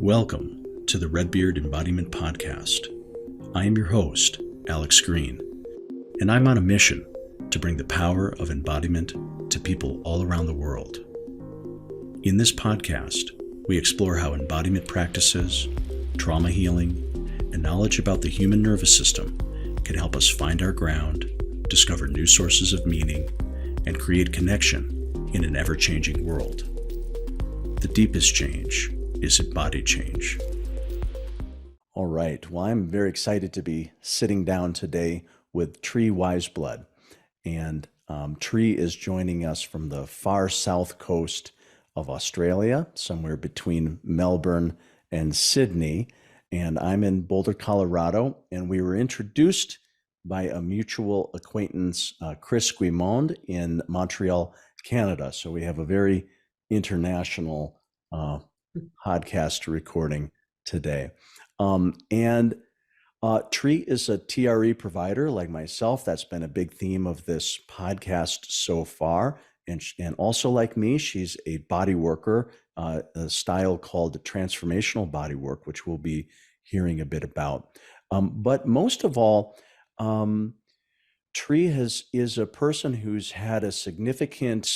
Welcome to the Redbeard Embodiment Podcast. I am your host, Alex Green, and I'm on a mission to bring the power of embodiment to people all around the world. In this podcast, we explore how embodiment practices, trauma healing, and knowledge about the human nervous system can help us find our ground, discover new sources of meaning, and create connection in an ever-changing world. The deepest change is embodied change. All right. Well, I'm very excited to be sitting down today with Tree Wiseblood. And Tree is joining us from the far south coast of Australia, somewhere between Melbourne and Sydney. And I'm in Boulder, Colorado. And we were introduced by a mutual acquaintance, Chris Guimond, in Montreal, Canada. So we have a very international podcast recording today. Tree is a TRE provider like myself. That's been a big theme of this podcast so far. And also like me, she's a body worker, a style called transformational body work, which we'll be hearing a bit about. But most of all, Tree is a person who's had a significant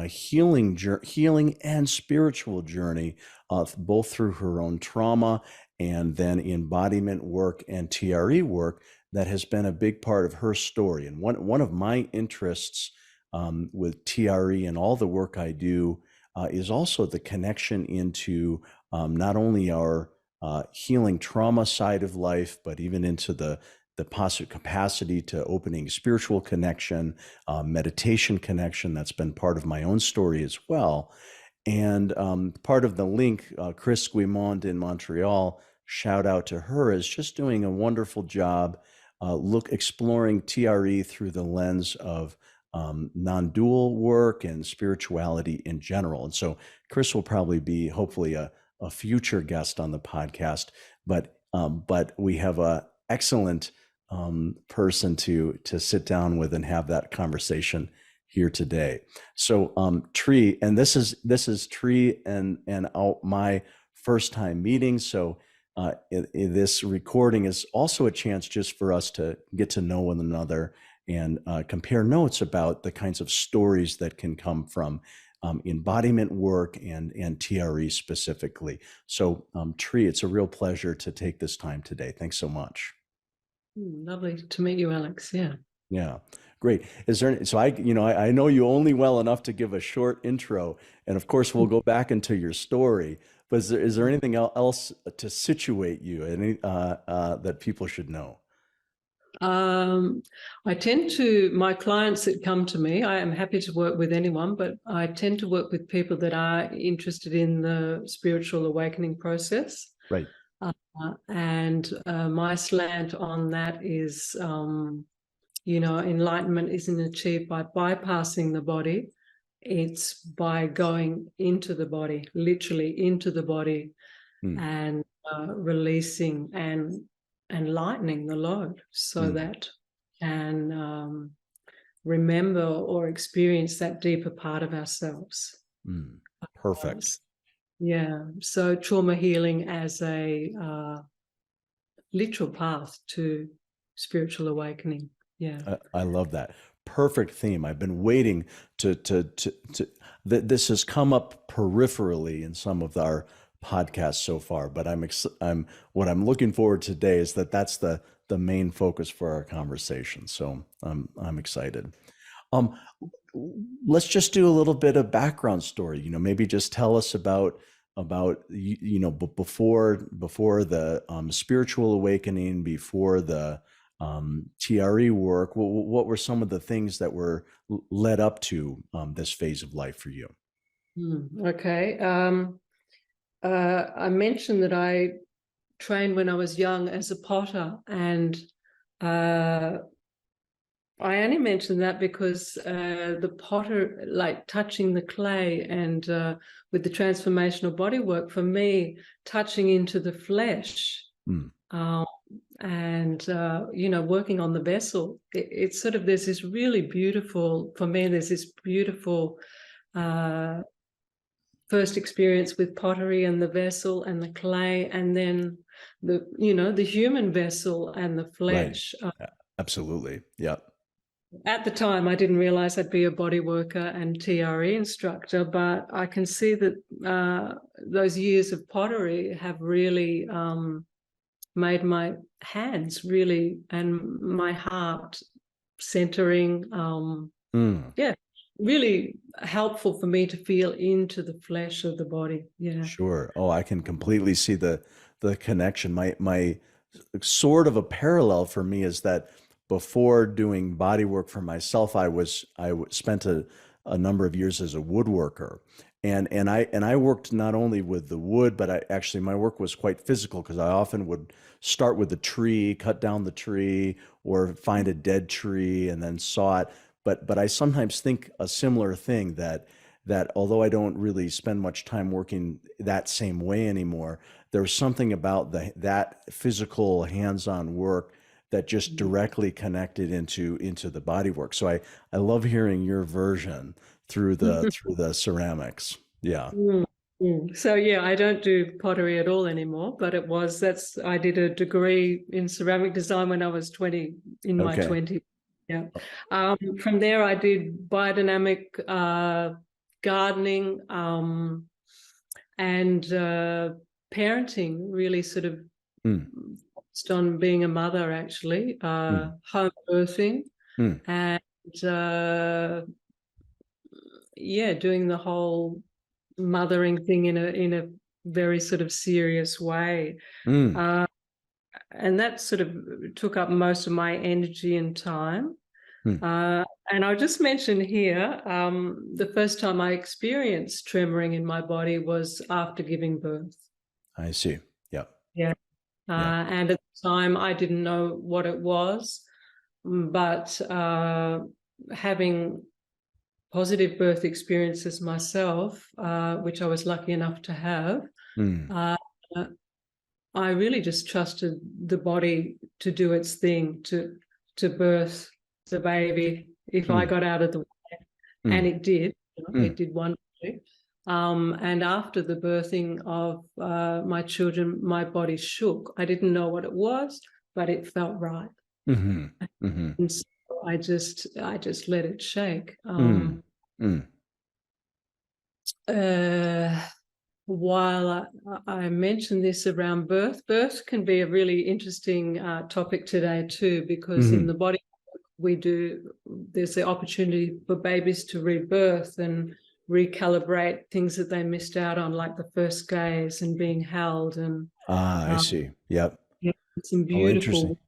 healing and spiritual journey, both through her own trauma and then embodiment work and TRE work that has been a big part of her story. And one of my interests with TRE and all the work I do is also the connection into not only our healing trauma side of life, but even into the positive capacity to opening spiritual connection, meditation connection. That's been part of my own story as well. And part of the link, Chris Guimond in Montreal, shout out to her, is just doing a wonderful job exploring TRE through the lens of non-dual work and spirituality in general. And so Chris will probably be hopefully a future guest on the podcast, but we have a excellent person to sit down with and have that conversation here today. So Tree, and this is Tree and my first time meeting. So this recording is also a chance just for us to get to know one another and compare notes about the kinds of stories that can come from embodiment work and TRE specifically. So Tree, it's a real pleasure to take this time today. Thanks so much. Lovely to meet you, Alex. Yeah, great. Is there, so I know you only well enough to give a short intro, and of course we'll go back into your story, but is there anything else to situate you, that people should know? I tend to, my clients that come to me, I am happy to work with anyone, but I tend to work with people that are interested in the spiritual awakening process. Right. And my slant on that is, enlightenment isn't achieved by bypassing the body. It's by going into the body, literally into the body, and releasing and lightening the load so that can remember or experience that deeper part of ourselves. Perfect. Yeah, so trauma healing as a literal path to spiritual awakening. Yeah, I love that. Perfect theme. I've been waiting this has come up peripherally in some of our podcasts so far, but what I'm looking forward to today is that's the main focus for our conversation. So I'm excited. Let's just do a little bit of background story. Maybe just tell us about before the spiritual awakening, before the TRE work. What were some of the things that were led up to this phase of life for you? Okay. I mentioned that I trained when I was young as a potter, and I only mentioned that because the potter, like touching the clay and with the transformational body work, for me, touching into the flesh and, working on the vessel, it's sort of, there's this really beautiful, for me, there's this beautiful first experience with pottery and the vessel and the clay, and then the human vessel and the Right. flesh. Absolutely. Yeah. At the time, I didn't realize I'd be a body worker and TRE instructor, but I can see that those years of pottery have really made my hands really and my heart centering. Yeah, really helpful for me to feel into the flesh of the body. Yeah. Sure. Oh, I can completely see the connection. My sort of a parallel for me is that before doing body work for myself, spent a number of years as a woodworker. And I worked not only with the wood, but my work was quite physical because I often would start with the tree, cut down the tree, or find a dead tree and then saw it. But I sometimes think a similar thing that although I don't really spend much time working that same way anymore, there's something about that physical hands-on work that just directly connected into the body work. So I love hearing your version through the ceramics. Yeah. Mm, So yeah, I don't do pottery at all anymore, but I did a degree in ceramic design when I was 20, in my Okay. 20s. Yeah. From there I did biodynamic gardening and parenting, really sort of Mm, focused on being a mother, actually, mm, home birthing, mm, and yeah, doing the whole mothering thing in a very sort of serious way. mm, Uh, and that sort of took up most of my energy and time. mm. And I'll just mention here, the first time I experienced tremoring in my body was after giving birth. I see. Yeah. Yeah. Yeah. And at the time, I didn't know what it was, but having positive birth experiences myself, which I was lucky enough to have, Mm, uh, I really just trusted the body to do its thing, to birth the baby if I mm, got out of the way. And mm, it did. mm. It did wonderfully. And after the birthing of my children, my body shook. I didn't know what it was, but it felt right. Mhm. Mhm. And so I just let it shake. Mm. Mm. Uh, while I mentioned this around birth can be a really interesting topic today too, because in Mhm. the body there's the opportunity for babies to rebirth and recalibrate things that they missed out on, like the first gaze and being held, and Ah, I uh, see. Yep. yeah, some Oh, interesting. beautiful,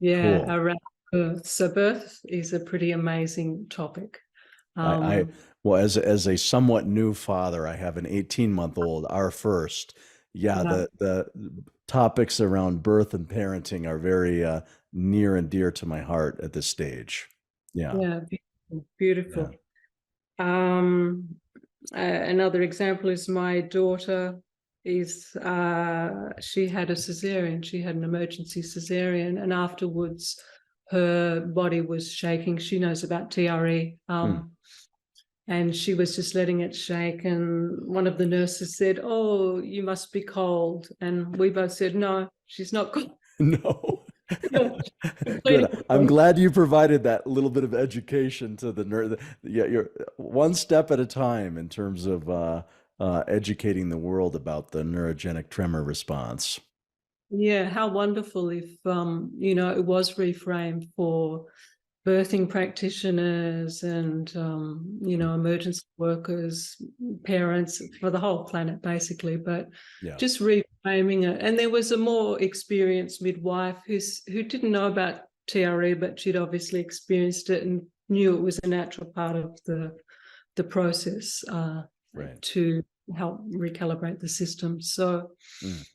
yeah, Cool. around birth. So birth is a pretty amazing topic. I Um, well, as a somewhat new father, I have an 18-month-old, our first. Yeah, yeah, the topics around birth and parenting are very near and dear to my heart at this stage. Yeah. yeah, beautiful, Yeah. beautiful. Um, another example is my daughter she had a cesarean. She had an emergency cesarean, and afterwards her body was shaking. She knows about TRE. Mm. And she was just letting it shake. And one of the nurses said, "Oh, you must be cold." And we both said, "No, she's not cold." No. Completely Good. I'm cold. glad you provided that little bit of education to the nerd. Yeah, you're one step at a time in terms of educating the world about the neurogenic tremor response. Yeah, how wonderful if it was reframed for birthing practitioners and emergency workers, parents, for the whole planet basically, but Yeah. just reframing it. And there was a more experienced midwife who didn't know about TRE, but she'd obviously experienced it and knew it was a natural part of the process Right. to help recalibrate the system. So Mm,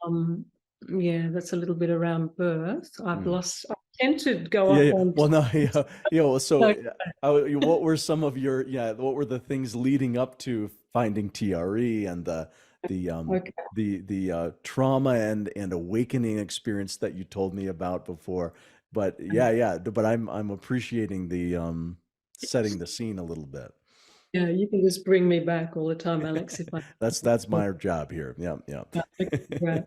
um, yeah, that's a little bit around birth. mm. I tend to go Yeah, off yeah. on. Well, no, yeah, yeah. Well, so, No, what were some of your, yeah, what were the things leading up to finding TRE and okay. the trauma and awakening experience that you told me about before? But yeah, yeah. But I'm appreciating the setting the scene a little bit. Yeah, you can just bring me back all the time, Alex, if I. That's my job here. Yeah, yeah. Right.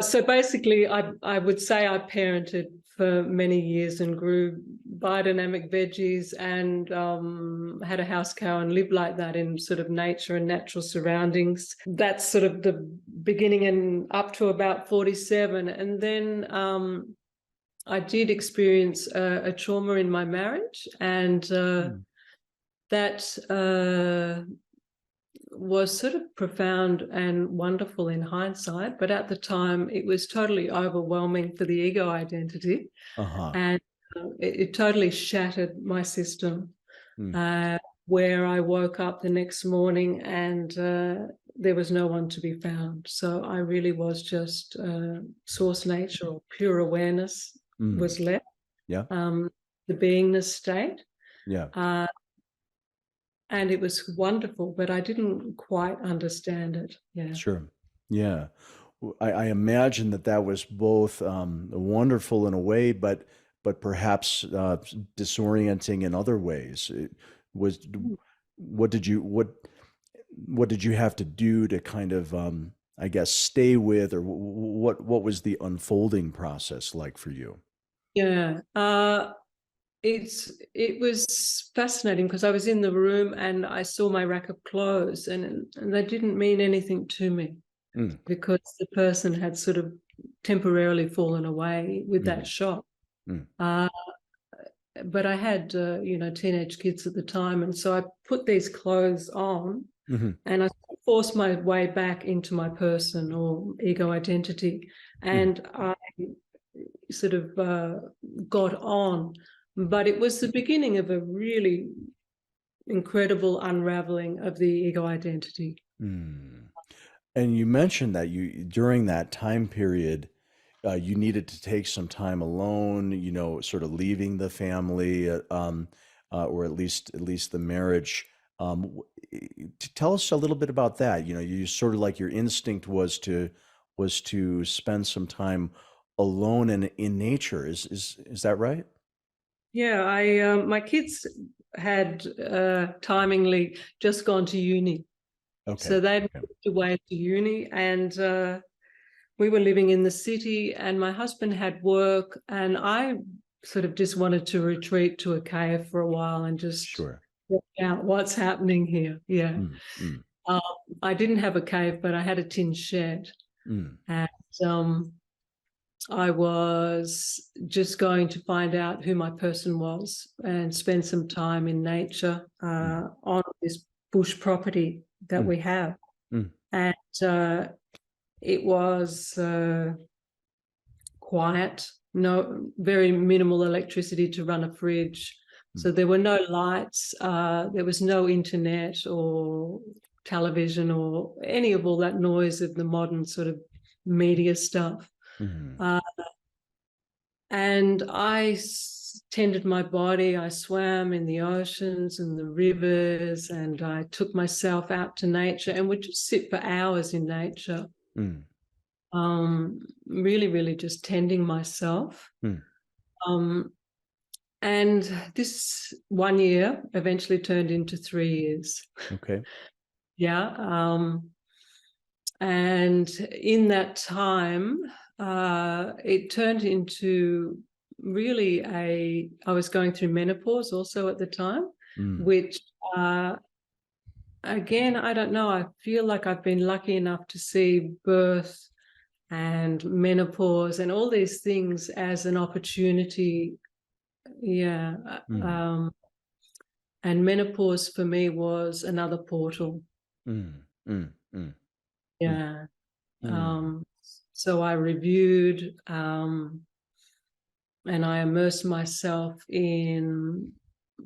So basically, I would say I parented for many years and grew biodynamic veggies and had a house cow and lived like that in sort of nature and natural surroundings. That's sort of the beginning and up to about 47. And then I did experience a trauma in my marriage, and that was sort of profound and wonderful in hindsight, but at the time it was totally overwhelming for the ego identity. And it totally shattered my system, where I woke up the next morning and there was no one to be found. So I really was just source nature, or pure awareness was left. Yeah. The beingness state. Yeah. And it was wonderful, but I didn't quite understand it. Yeah. Sure. Yeah. I imagine that was both wonderful in a way, but perhaps disorienting in other ways. It was what did you have to do to kind of I guess stay with, or what was the unfolding process like for you? Yeah. It was fascinating because I was in the room and I saw my rack of clothes, and they didn't mean anything to me because the person had sort of temporarily fallen away with that shock. But I had teenage kids at the time, and so I put these clothes on and I forced my way back into my person or ego identity, and I sort of got on. But it was the beginning of a really incredible unraveling of the ego identity. And you mentioned that during that time period, you needed to take some time alone, sort of leaving the family, or at least the marriage. Tell us a little bit about that. You sort of like your instinct was to spend some time alone and in nature. Is that right? Yeah, I my kids had timingly just gone to uni. Okay. So they'd moved away to uni, and we were living in the city, and my husband had work, and I sort of just wanted to retreat to a cave for a while and just work out what's happening here. Yeah. I didn't have a cave, but I had a tin shed. And I was just going to find out who my person was and spend some time in nature on this bush property that we have. And it was quiet, very minimal electricity to run a fridge. So there were no lights, there was no internet or television or any of all that noise of the modern sort of media stuff. And I tended my body. I swam in the oceans and the rivers, and I took myself out to nature and would just sit for hours in nature. Really, really just tending myself. And this 1 year eventually turned into 3 years. Okay. Yeah. And in that time, it turned into really I was going through menopause also at the time, which again, I don't know, I feel like I've been lucky enough to see birth and menopause and all these things as an opportunity. Yeah. And menopause for me was another portal. Yeah. So I reviewed and I immersed myself in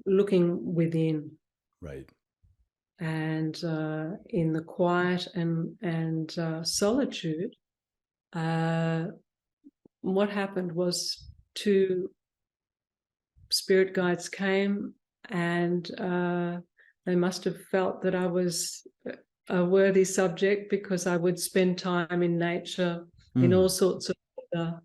looking within. Right. And in the quiet and solitude, what happened was 2 spirit guides came, and they must have felt that I was a worthy subject because I would spend time in nature in all sorts of weather.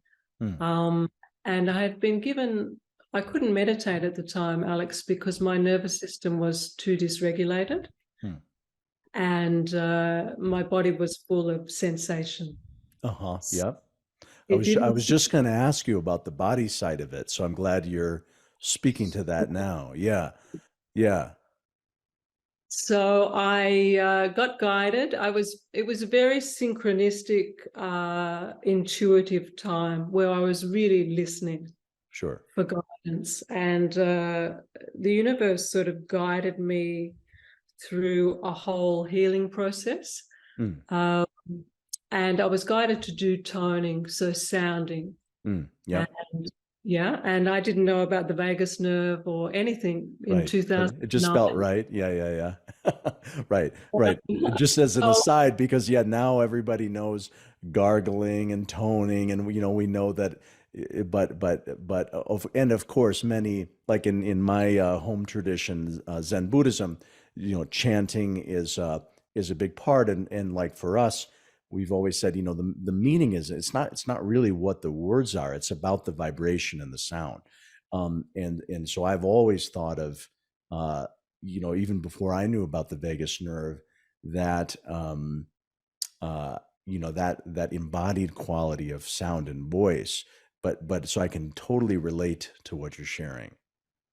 And I had been given I couldn't meditate at the time, Alex, because my nervous system was too dysregulated, Hmm. and my body was full of sensation. Uh-huh. So Yep. it I didn't. was just going to ask you about the body side of it, so I'm glad you're speaking to that now. Yeah. Yeah. So I got guided. It was a very synchronistic, intuitive time where I was really listening Sure. for guidance. And the universe sort of guided me through a whole healing process. Mm. Um, and I was guided to do toning, so sounding. Mm. And Yep. yeah, and I didn't know about the vagus nerve or anything in Right. But it just 2009. felt right. Yeah, yeah, yeah. Right, right. Just as an So aside, because yeah, now everybody knows gargling and toning, and we know that. And of course, many like in my home tradition, Zen Buddhism, chanting is a big part, and like for us, we've always said, the meaning is it's not really what the words are; it's about the vibration and the sound. And so I've always thought of, even before I knew about the vagus nerve, that uh, that embodied quality of sound and voice. But so I can totally relate to what you're sharing.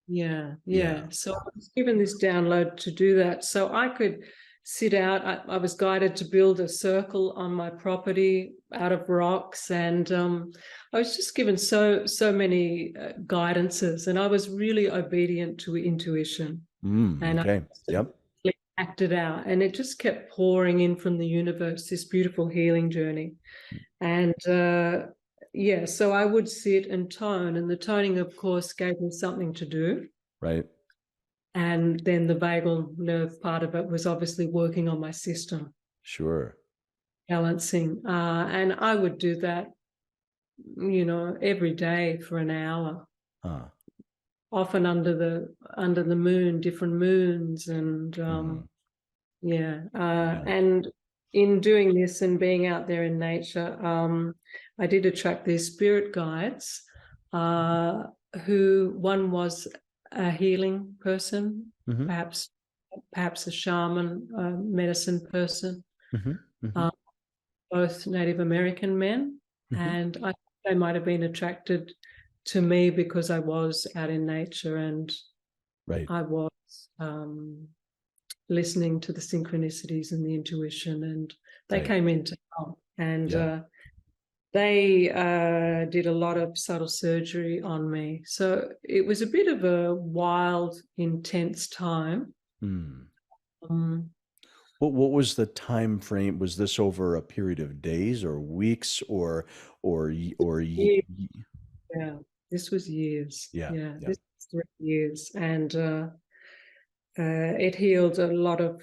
yeah, Yeah. yeah. So I was given this download to do that. So I could sit out. I was guided to build a circle on my property out of rocks, and I was just given so many guidances, and I was really obedient to intuition, and I Okay. Yep. acted out, and it just kept pouring in from the universe. This beautiful healing journey. And yeah, so I would sit and tone, and the toning, of course, gave me something to do. Right. And then the vagal nerve part of it was obviously working on my system, Sure. balancing. And I would do that, every day for an hour, Huh. often under the moon, different moons, and Hmm. yeah. Yeah. And in doing this and being out there in nature, I did attract these spirit guides, uh, who one was a healing person, Hmm. perhaps a shaman, medicine person, Hmm. Hmm. uh, both Native American men, Hmm. and I think they might have been attracted to me because I was out in nature and Right. I was listening to the synchronicities and the intuition, and they Right. came in to help. And Yeah. they did a lot of subtle surgery on me. So it was a bit of a wild, intense time. Hmm. Um, What was the time frame? Was this over a period of days or weeks yeah, this was years. yeah, Yeah, yeah. this was 3 years. And it healed a lot of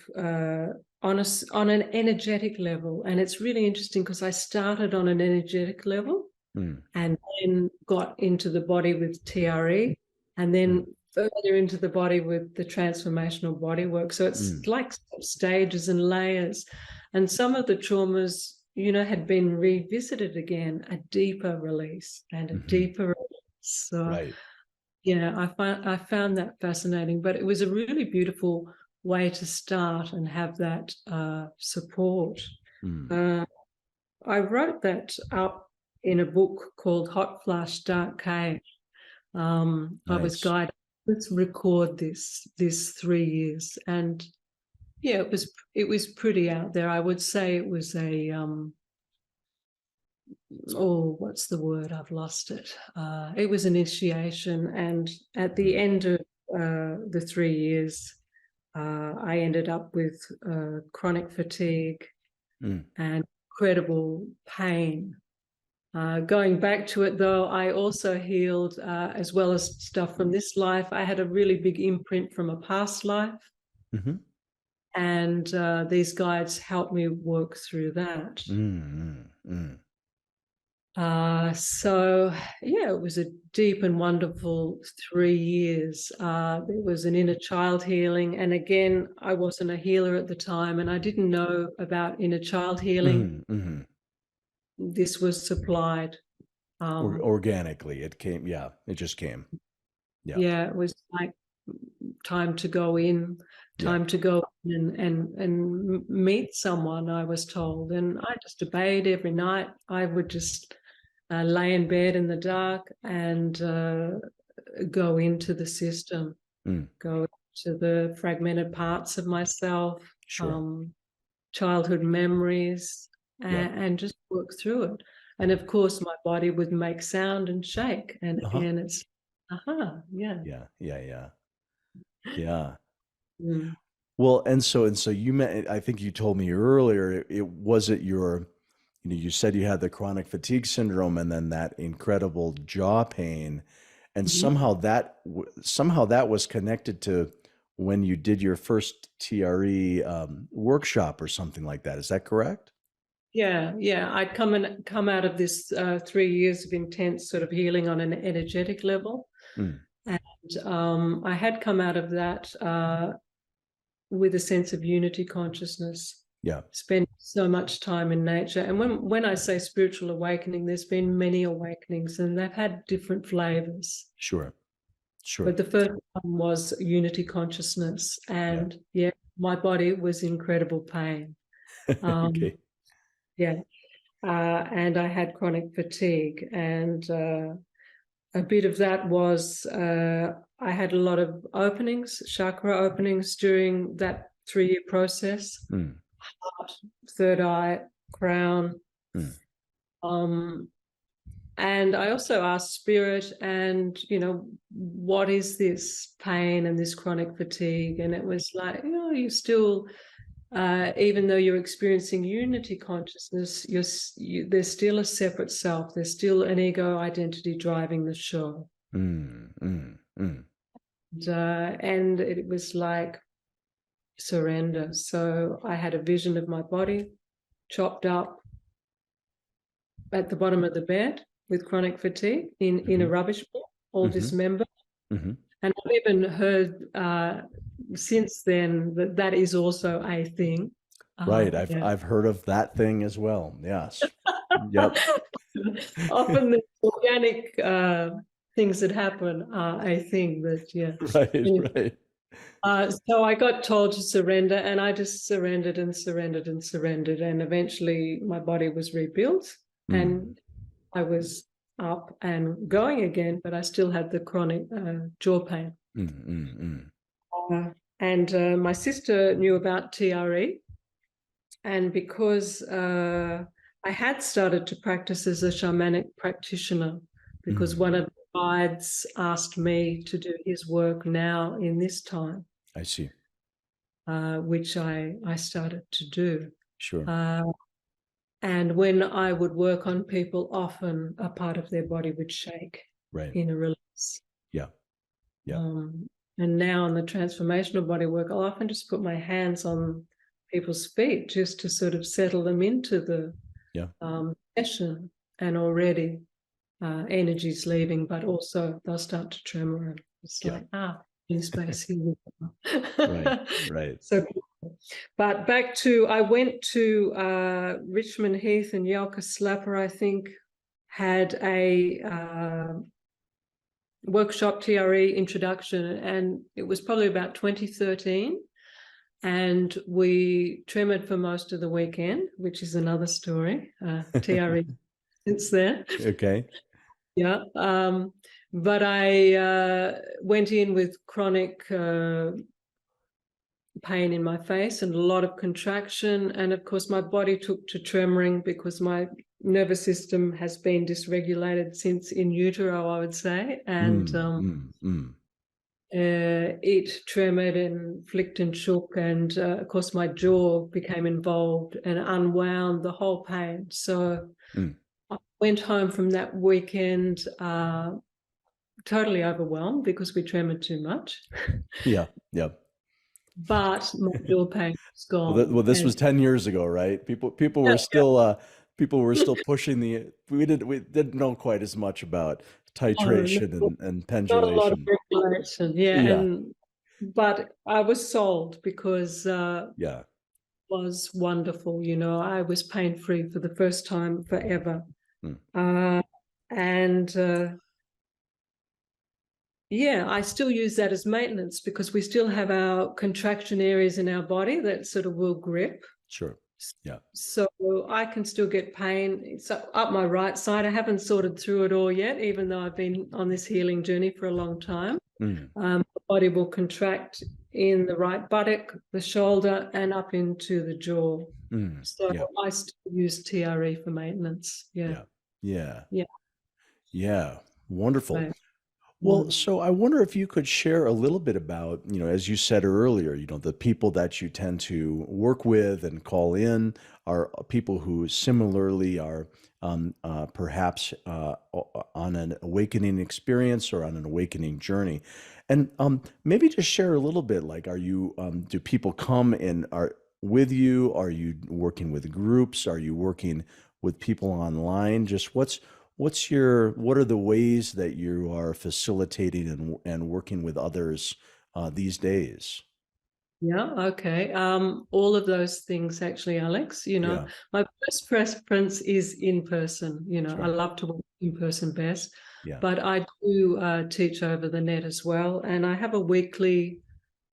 on an energetic level. And it's really interesting because I started on an energetic level Mm, and then got into the body with TRE, and mm, then further into the body with the transformational bodywork. So it's mm, like stages and layers. And some of the traumas, had been revisited again, a deeper release and a mhm. deeper release. So Right. yeah, I found that fascinating, but it was a really beautiful way to start and have that support. Mm, Uh, I wrote that up in a book called Hot Flush Dark Cave. I was nice. guided. Let's record this 3 years, and yeah, it was pretty out there. I would say it was a what's the word? I've lost it. It was initiation, and at the Mm, end of the 3 years, I ended up with chronic fatigue mm, and incredible pain. Going back to it, though, I also healed, as well as stuff from this life. I had a really big imprint from a past life, mhm, and these guides helped me work through that. mm, mm, So yeah, it was a deep and wonderful 3 years. There was an inner child healing, and again, I wasn't a healer at the time, and I didn't know about inner child healing. mhm, mhm. This was supplied. Organically, it came. Yeah, it just came. Yeah, it was like time to go in, time to go in and meet someone, I was told. And I just obeyed every night. I would just lay in bed in the dark and go into the system, go to the fragmented parts of myself, childhood memories, and just work through it. And of course, my body would make sound and shake. And again, it's, Yeah. Mm. Well, and so you met, I think you told me earlier, it wasn't your, you said you had the chronic fatigue syndrome and then that incredible jaw pain. And somehow that was connected to when you did your first TRE workshop or something like that. Is that correct? Yeah. I'd come out of this 3 years of intense sort of healing on an energetic level. And I had come out of that with a sense of unity consciousness. Spend so much time in nature. And when I say spiritual awakening, there's been many awakenings and they've had different flavors. Sure. But the first one was unity consciousness. And my body was incredible pain. Okay. And I had chronic fatigue. And a bit of that was I had a lot of openings, chakra openings during that 3-year process. Heart, third eye, crown. And I also asked spirit and, what is this pain and this chronic fatigue? And it was like, you still, even though you're experiencing unity consciousness, there's still a separate self. There's still an ego identity driving the show. And it was like surrender. So I had a vision of my body chopped up at the bottom of the bed with chronic fatigue in a rubbish bin, all dismembered. And I've even heard since then that is also a thing. Right. I've heard of that thing as well. Yes. Yep. Often the organic things that happen are a thing that, Right. So I got told to surrender and I just surrendered and surrendered and surrendered. And eventually my body was rebuilt and I was up and going again, but I still had the chronic jaw pain. And my sister knew about TRE. And because I had started to practice as a shamanic practitioner, because one of the guides asked me to do his work now in this time. I see. Which I started to do. Sure. And when I would work on people, often a part of their body would shake in a release. Yeah. And now on the transformational body work, I'll often just put my hands on people's feet just to sort of settle them into the session. And already energy's leaving, but also they'll start to tremor. And it's like, in space here. Right. So, but back to, I went to Richmond Heath and Yelka Slapper, I think, had a workshop TRE introduction, and it was probably about 2013. And we tremored for most of the weekend, which is another story. TRE since then. Okay. Yeah. But I went in with chronic pain in my face and a lot of contraction. And of course, my body took to tremoring because my nervous system has been dysregulated since in utero, I would say. And it tremored and flicked and shook. And of course, my jaw became involved and unwound the whole pain. So I went home from that weekend totally overwhelmed because we tremored too much. Yeah. But my jaw pain was gone. Well, this was 10 years ago, right? People were still pushing we didn't know quite as much about titration and pendulation. Not a lot of regulation, but I was sold because it was wonderful. I was pain-free for the first time forever. And Yeah, I still use that as maintenance because we still have our contraction areas in our body that sort of will grip. Sure. Yeah. So I can still get pain. So up my right side, I haven't sorted through it all yet, even though I've been on this healing journey for a long time. The body will contract in the right buttock, the shoulder, and up into the jaw. So Yeah. I still use TRE for maintenance. Yeah. Yeah. Yeah. Yeah. Wonderful. Right. Well, so I wonder if you could share a little bit about, as you said earlier, the people that you tend to work with and call in are people who similarly are perhaps on an awakening experience or on an awakening journey. And maybe just share a little bit, like, do people come and are with you? Are you working with groups? Are you working with people online? Just what are the ways that you are facilitating and working with others these days? Yeah, okay. All of those things actually, Alex. Yeah, My first preference is in person. I sure. love to work in person best, Yeah. but I do teach over the net as well. And I have a weekly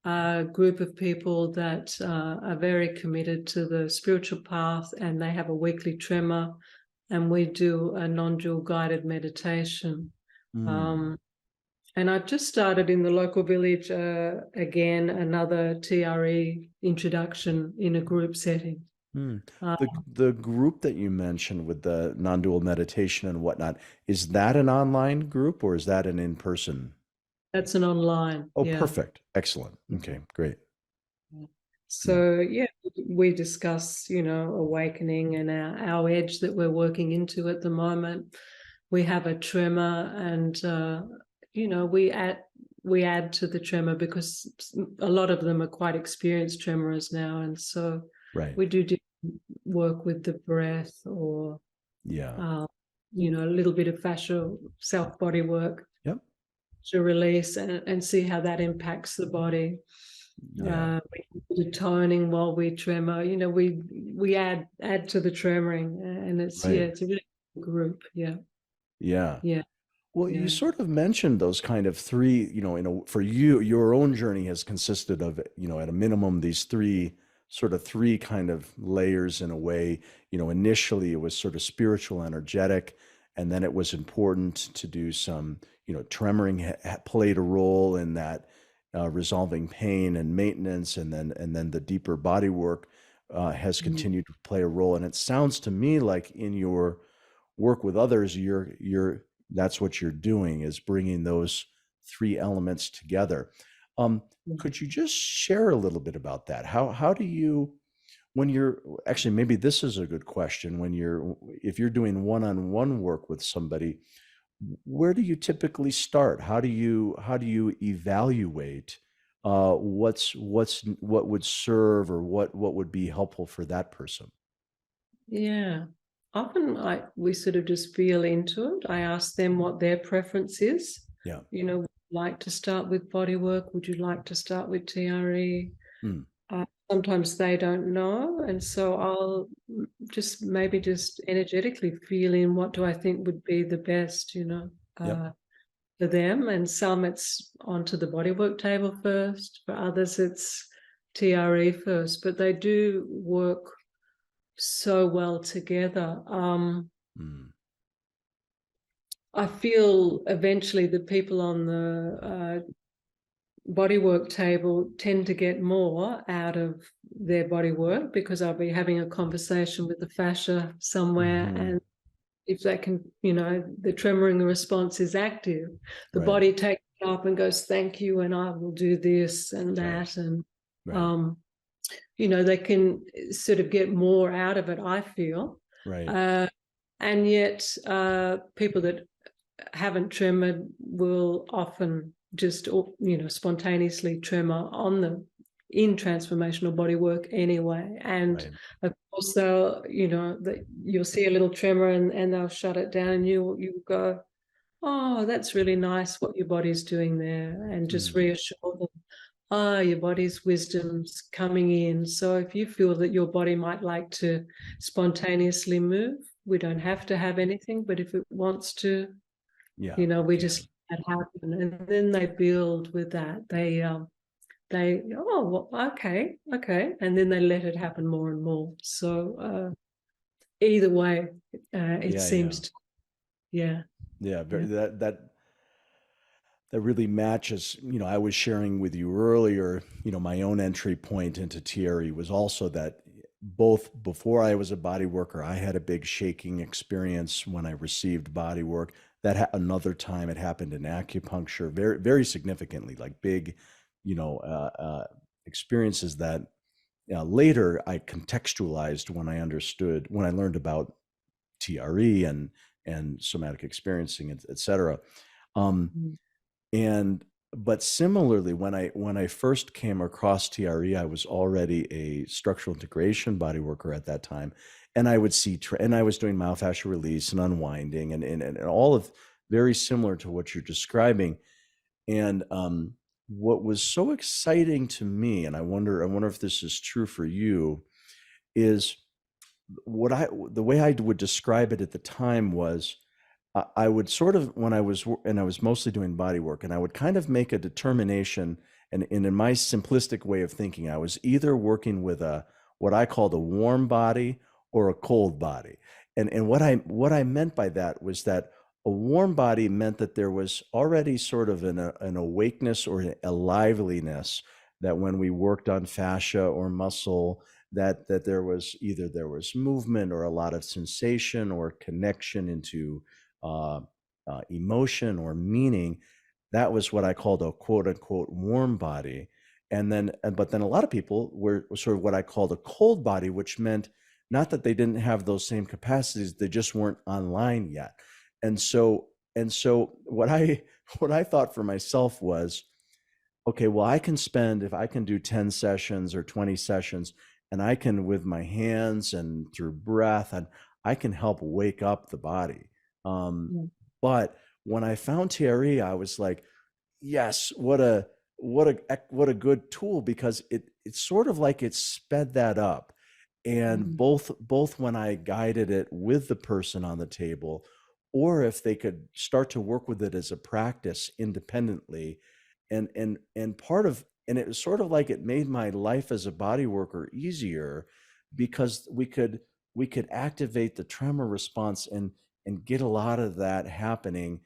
group of people that are very committed to the spiritual path, and they have a weekly tremor, and we do a non-dual guided meditation. Mm, Um, and I've just started in the local village again, another TRE introduction in a group setting. mm. Uh, The group that you mentioned with the non-dual meditation and whatnot, is that an online group or is that an in-person? that's an online, Oh, yeah. perfect. Excellent. Okay, great. Yeah. So yeah, we discuss, awakening and our edge that we're working into at the moment. We have a tremor, and we add to the tremor because a lot of them are quite experienced tremorers now, and so Right. we do work with the breath or Yeah. a little bit of fascial self body work Yep. to release and see how that impacts the body. Yeah. We do toning while we tremor. We add to the tremoring, and it's Right. it's a really good group. Yeah, Yeah. yeah, Well, you yeah. sort of mentioned those kind of three, for you, your own journey has consisted of, at a minimum, these three kind of layers in a way. Initially it was sort of spiritual, energetic, and then it was important to do some, tremoring played a role in that, resolving pain and maintenance, and then the deeper body work has Mm. continued to play a role. And it sounds to me like in your work with others, that's what you're doing, is bringing those three elements together. Um, could you just share a little bit about that? How do you, when you're actually, maybe this is a good question, if you're doing one-on-one work with somebody, where do you typically start? How do you evaluate what would serve, or what would be helpful for that person? Yeah. Often we sort of just feel into it. I ask them what their preference is. Yeah. Would you like to start with body work? Would you like to start with TRE? Mm, Sometimes they don't know, and so I'll maybe just energetically feel in what do I think would be the best, yep. for them. And some it's onto the bodywork table first. For others, it's TRE first. But they do work so well together. Mm, I feel eventually the people on the bodywork table tend to get more out of their bodywork because I'll be having a conversation with the fascia somewhere, mhm. and if they can, the tremoring response is active, the Right. body takes it up and goes, thank you, and I will do this and Right. that. And, Right. they can sort of get more out of it, I feel. Right. And yet people that haven't tremored will often just, spontaneously tremor in transformational body work anyway. And Right. of course you'll see a little tremor and they'll shut it down, and you go, oh, that's really nice what your body's doing there, and just Mm, reassure them, your body's wisdom's coming in. So if you feel that your body might like to spontaneously move, we don't have to have anything, but if it wants to, yeah. we Yeah. just that happen, and then they build with that. They oh well, okay, and then they let it happen more and more. So either way, it Yeah, seems yeah. to, yeah, Yeah, yeah. very, that really matches. I was sharing with you earlier, my own entry point into TRE was also that both before I was a body worker, I had a big shaking experience when I received body work. Another time it happened in acupuncture, very, very significantly, like big, experiences that later I contextualized when I learned about TRE and somatic experiencing, et cetera. Um, Mm. and but similarly, when I first came across TRE, I was already a structural integration body worker at that time, and I would and I was doing myofascial release and unwinding, and all of very similar to what you're describing. And what was so exciting to me, and I wonder if this is true for you, is the way I would describe it at the time was I would sort of and I was mostly doing body work, and I would kind of make a determination, and in my simplistic way of thinking, I was either working with a what I called a warm body or a cold body. And what I meant by that was that a warm body meant that there was already sort of an awakeness or a liveliness, that when we worked on fascia or muscle, that there was movement or a lot of sensation or connection into uh, emotion or meaning. That was what I called a quote unquote warm body. But then a lot of people were sort of what I called a cold body, which meant not that they didn't have those same capacities, they just weren't online yet. And so what I what I thought for myself was, okay, well, if I can do 10 sessions or 20 sessions, and I can, with my hands and through breath, and I can help wake up the body. Um, Yeah. but when I found TRE, I was like, yes, what a good tool, because it's sort of like it sped that up. And Mm. both when I guided it with the person on the table, or if they could start to work with it as a practice independently, and it was sort of like it made my life as a body worker easier, because we could activate the tremor response and get a lot of that happening.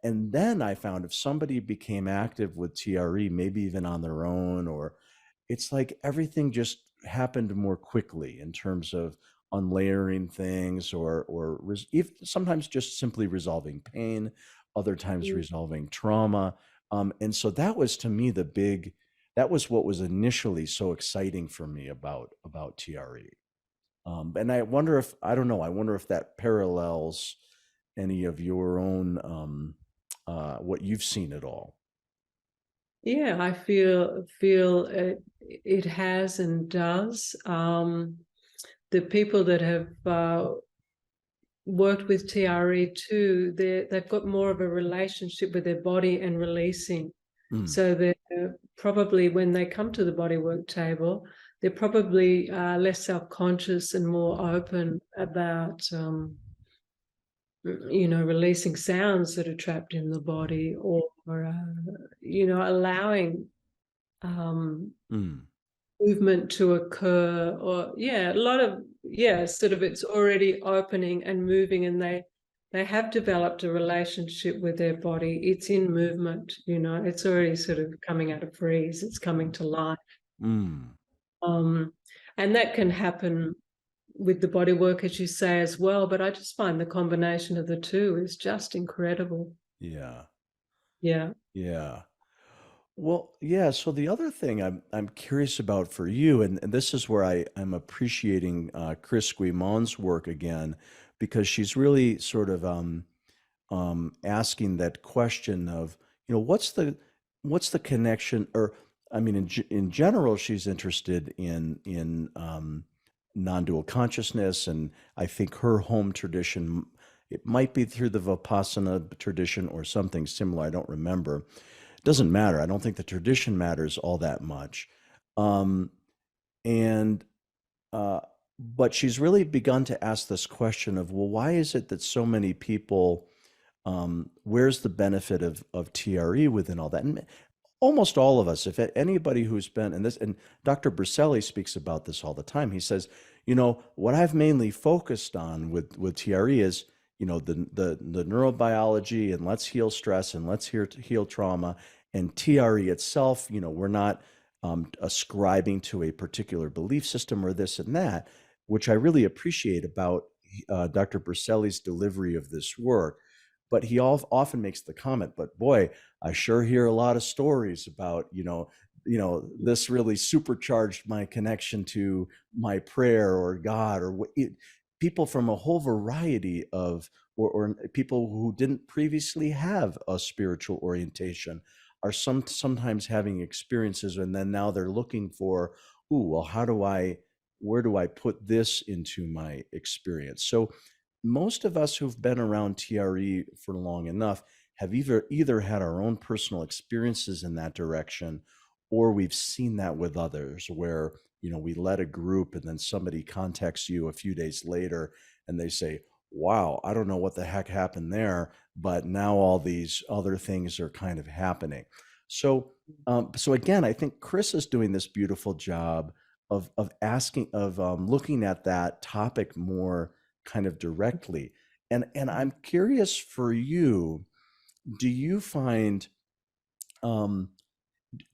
And then I found if somebody became active with TRE, maybe even on their own, or it's like everything just happened more quickly in terms of unlayering things, or sometimes just simply resolving pain, other times Mm. resolving trauma. And so that was, to me, that was what was initially so exciting for me about TRE. And I don't know, I wonder if that parallels any of your own, what you've seen at all. Yeah, I feel it has and does. The people that have worked with TRE too, they've got more of a relationship with their body and releasing. Mm, So they're probably, when they come to the bodywork table, they're probably less self-conscious and more open about, releasing sounds that are trapped in the body, or, allowing um, mm, movement to occur, or a lot of, sort of, it's already opening and moving, and they have developed a relationship with their body. It's in movement, it's already sort of coming out of freeze, it's coming to life. mm. um and that can happen with the body work, as you say, as well, but I just find the combination of the two is just incredible. Yeah, Yeah. yeah. Well, yeah. So the other thing I'm curious about for you, and this is where I'm appreciating Chris Guimon's work again, because she's really sort of asking that question of, what's the connection, or I mean, in general, she's interested in non-dual consciousness, and I think her home tradition, it might be through the Vipassana tradition or something similar. I don't remember. It doesn't matter. I don't think the tradition matters all that much. Um, and uh, but she's really begun to ask this question of, well, why is it that so many people where's the benefit of TRE within all that? And almost all of us, if anybody who's been in this, and Dr. Briselli speaks about this all the time, he says, what I've mainly focused on with TRE is, the neurobiology, and let's heal stress, and let's heal trauma. And TRE itself, we're not ascribing to a particular belief system or this and that, which I really appreciate about Dr. Briselli's delivery of this work. But he often makes the comment, but boy, I sure hear a lot of stories about, this really supercharged my connection to my prayer or God, or people from a whole variety of, or people who didn't previously have a spiritual orientation are sometimes having experiences, and then now they're looking for, well, where do I put this into my experience? So most of us who've been around TRE for long enough have either had our own personal experiences in that direction, or we've seen that with others where, we led a group and then somebody contacts you a few days later and they say, wow, I don't know what the heck happened there, but now all these other things are kind of happening. So, so again, I think Chris is doing this beautiful job of looking at that topic more kind of directly. And I'm curious for you, do you find,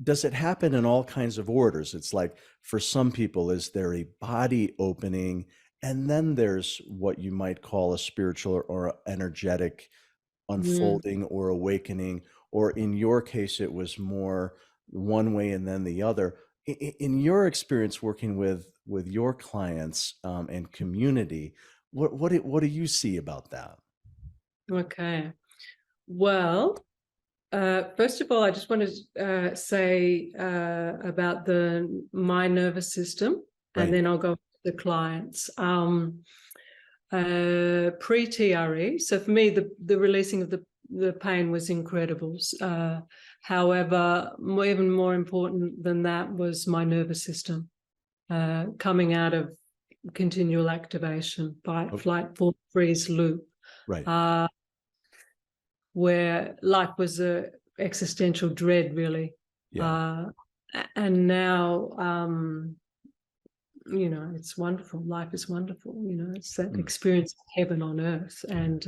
does it happen in all kinds of orders? It's like, for some people, is there a body opening, and then there's what you might call a spiritual or energetic unfolding or awakening, or in your case, it was more one way and then the other. In your experience working with your clients and community, what do you see about that? Okay. Well, first of all, I just want to say about my nervous system, and then I'll go to the clients. Pre-TRE, so for me, the releasing of the pain was incredible. However, even more important than that was my nervous system coming out of continual activation, fight, flight, fall, freeze loop. Right. Where life was a existential dread, really. Yeah. And now, it's wonderful. Life is wonderful. It's that experience of heaven on earth. And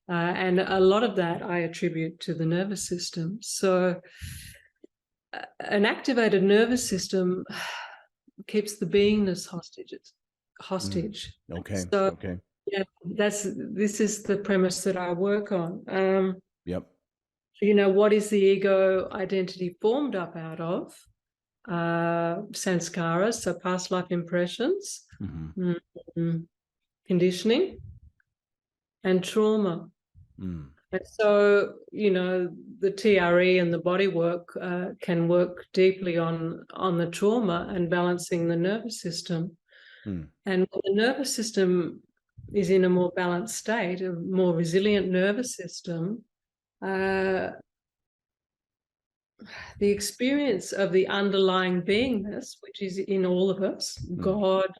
and a lot of that I attribute to the nervous system. So an activated nervous system keeps the beingness hostage. Okay. So, okay. yeah, this is the premise that I work on. Yep. What is the ego identity formed up out of? Sanskaras, so past life impressions, conditioning, and trauma. And so, the TRE and the body work can work deeply on the trauma and balancing the nervous system. And when the nervous system is in a more balanced state, a more resilient nervous system, the experience of the underlying beingness, which is in all of us, God,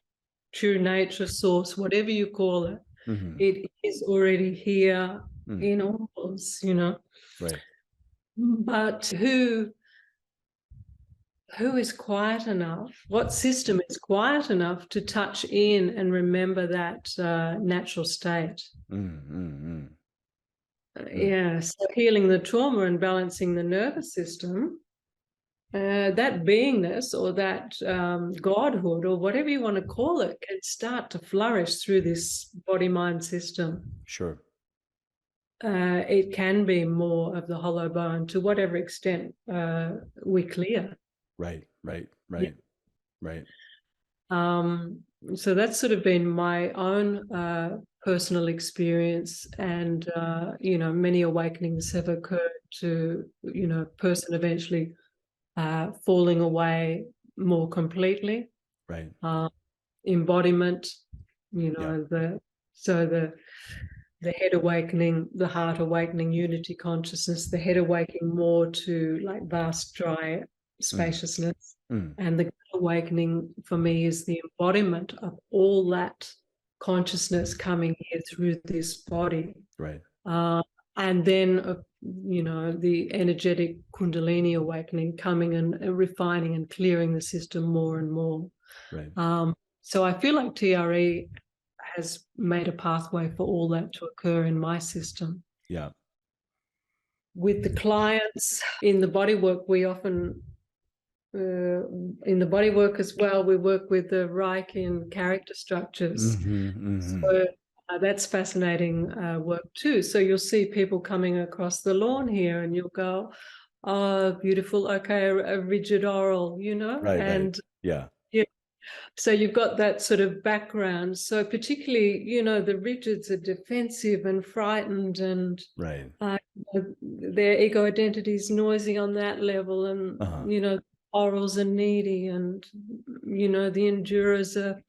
true nature, source, whatever you call it, it is already here in all of us, Right. But who is quiet enough, what system is quiet enough to touch in and remember that natural state? Yeah, so healing the trauma and balancing the nervous system, that beingness or that godhood or whatever you want to call it can start to flourish through this body-mind system. Sure. It can be more of the hollow bone to whatever extent we clear. Right. So that's sort of been my own personal experience, and many awakenings have occurred to person eventually falling away more completely. Right. Embodiment, the head awakening, the heart awakening, unity consciousness, the head awakening more to like vast dry spaciousness. And the awakening for me is the embodiment of all that consciousness coming here through this body. Right. And then, the energetic Kundalini awakening coming and refining and clearing the system more and more. Right. So I feel like TRE has made a pathway for all that to occur in my system. Yeah. With the clients in the bodywork, we often, in the bodywork as well, we work with the Reiki and character structures. So that's fascinating work too. So you'll see people coming across the lawn here and you'll go, oh, beautiful, okay, a rigid oral, Right. and right. Yeah. so you've got that sort of background. So particularly, the rigids are defensive and frightened, and Right. their ego identity is noisy on that level. And, orals are needy, and, the endurers are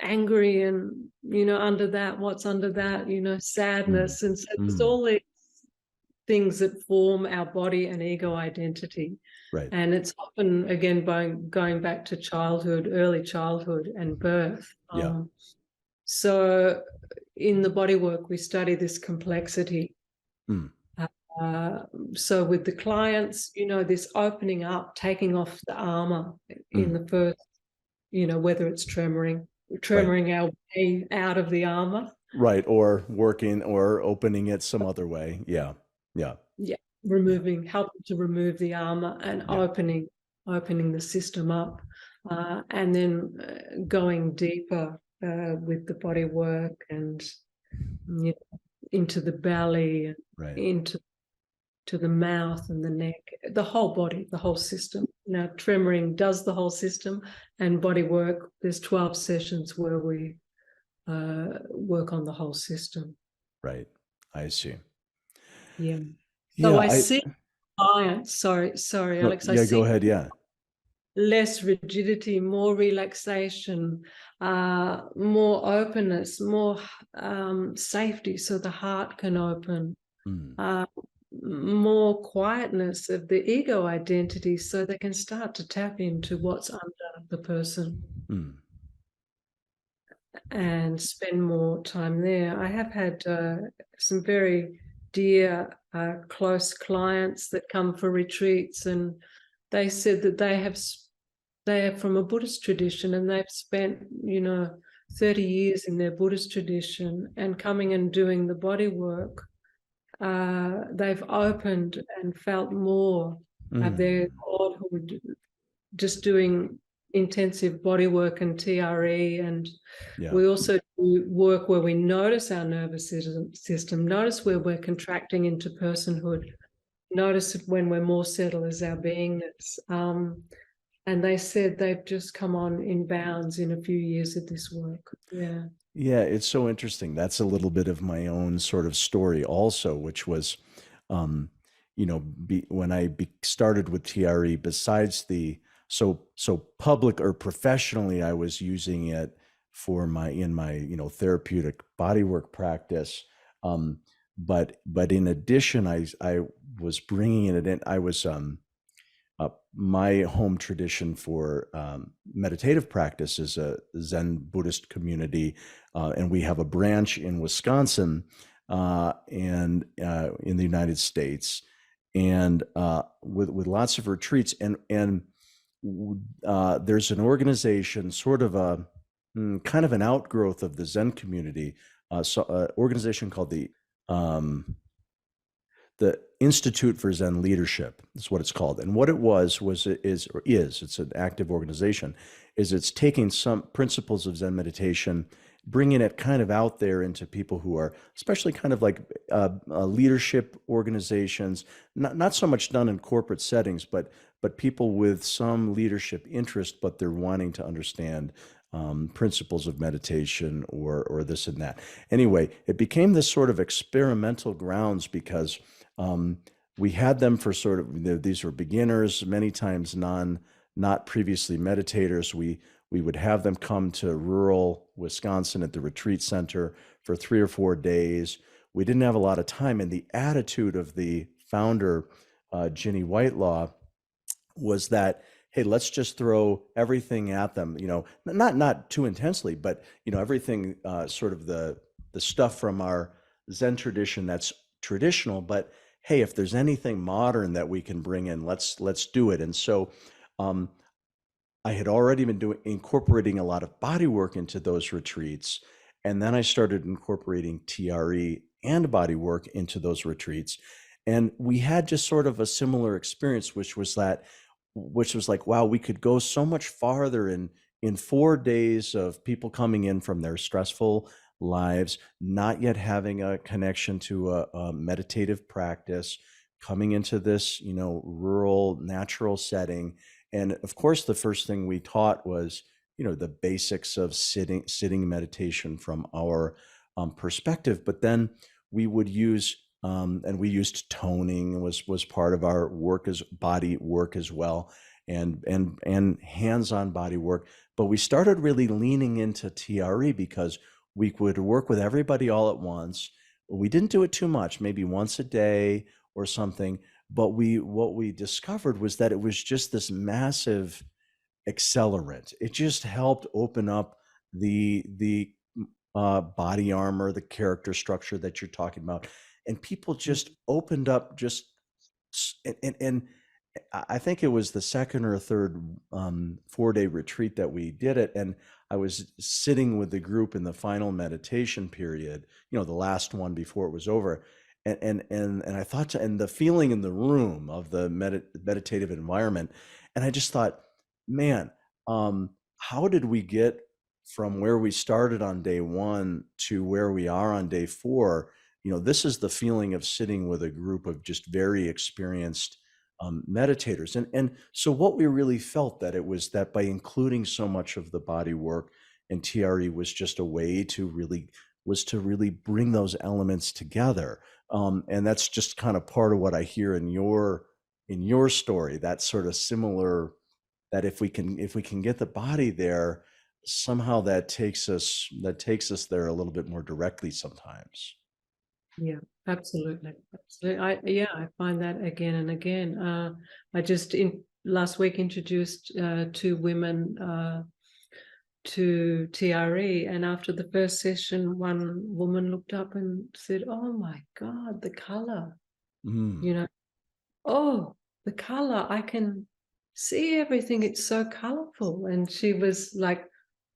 angry, and, under that, what's under that, sadness. And so there's all these things that form our body and ego identity. Right. And it's often, again, going back to childhood, early childhood and birth. Yeah. So in the bodywork, we study this complexity. So with the clients, this opening up, taking off the armor in the first, whether it's tremoring our way out of the armor. Right. Or working or opening it some other way. Yeah. Yeah. Yeah. Helping to remove the armor and opening the system up, and then going deeper with the body work, and into the belly, Right. into the mouth and the neck, the whole body, the whole system. Now, tremoring does the whole system, and body work, there's 12 sessions where we work on the whole system. Right. I see. Yeah. Yeah. So I see clients, sorry, Alex. Yeah, go ahead. Yeah. Less rigidity, more relaxation, more openness, more safety, so the heart can open, more quietness of the ego identity, so they can start to tap into what's under the person and spend more time there. I have had some very dear, close clients that come for retreats, and they said that they are from a Buddhist tradition, and they've spent, 30 years in their Buddhist tradition, and coming and doing the body work, they've opened and felt more of their godhood, just doing intensive body work and TRE. And we also do work where we notice our nervous system, notice where we're contracting into personhood, notice it when we're more settled as our beingness. And they said they've just come on in bounds in a few years of this work. Yeah. Yeah, it's so interesting. That's a little bit of my own sort of story also, which was, when I started with TRE, besides so public or professionally, I was using it for in my therapeutic bodywork practice. But in addition, I was bringing it in. I was my home tradition for meditative practice is a Zen Buddhist community, and we have a branch in Wisconsin and in the United States, and with lots of retreats. And there's an organization, sort of a kind of an outgrowth of the Zen community, organization called the Institute for Zen Leadership is what it's called. And what it is it's an active organization, is it's taking some principles of Zen meditation, bringing it kind of out there into people who are, especially kind of like leadership organizations, not so much done in corporate settings, but people with some leadership interest, but they're wanting to understand principles of meditation or this and that. Anyway, it became this sort of experimental grounds because we had them for sort of, these were beginners, many times not previously meditators. We would have them come to rural Wisconsin at the retreat center for 3 or 4 days. We didn't have a lot of time, and the attitude of the founder, Ginny Whitelaw, was that, hey, let's just throw everything at them, not too intensely, but everything, sort of the stuff from our Zen tradition that's traditional, but hey, if there's anything modern that we can bring in, let's do it. And so um, I had already been incorporating a lot of body work into those retreats. And then I started incorporating TRE and body work into those retreats. And we had just sort of a similar experience, which was like, wow, we could go so much farther in 4 days of people coming in from their stressful lives, not yet having a connection to a meditative practice, coming into this, rural, natural setting. And of course, the first thing we taught was, the basics of sitting meditation from our perspective. But then we would use, and we used toning was part of our work as body work as well, and hands-on body work. But we started really leaning into TRE because we would work with everybody all at once. We didn't do it too much, maybe once a day or something. But what we discovered was that it was just this massive accelerant. It just helped open up the body armor, the character structure that you're talking about, and people just opened up. And I think it was the second or third 4-day retreat that we did it, and I was sitting with the group in the final meditation period, the last one before it was over, and I thought, and the feeling in the room of the meditative environment, and I just thought, man, how did we get from where we started on day one to where we are on day four? This is the feeling of sitting with a group of just very experienced meditators. And so what we really felt that it was that by including so much of the body work, and TRE was just a way to really bring those elements together. And that's just kind of part of what I hear in your story, that sort of similar, that if we can get the body there, somehow that takes us there a little bit more directly sometimes. Yeah, absolutely. I find that again and again. I just last week introduced 2 women to TRE, and after the first session, one woman looked up and said, "Oh my God, the color! Mm. Oh, the color! I can see everything. It's so colorful." And she was like,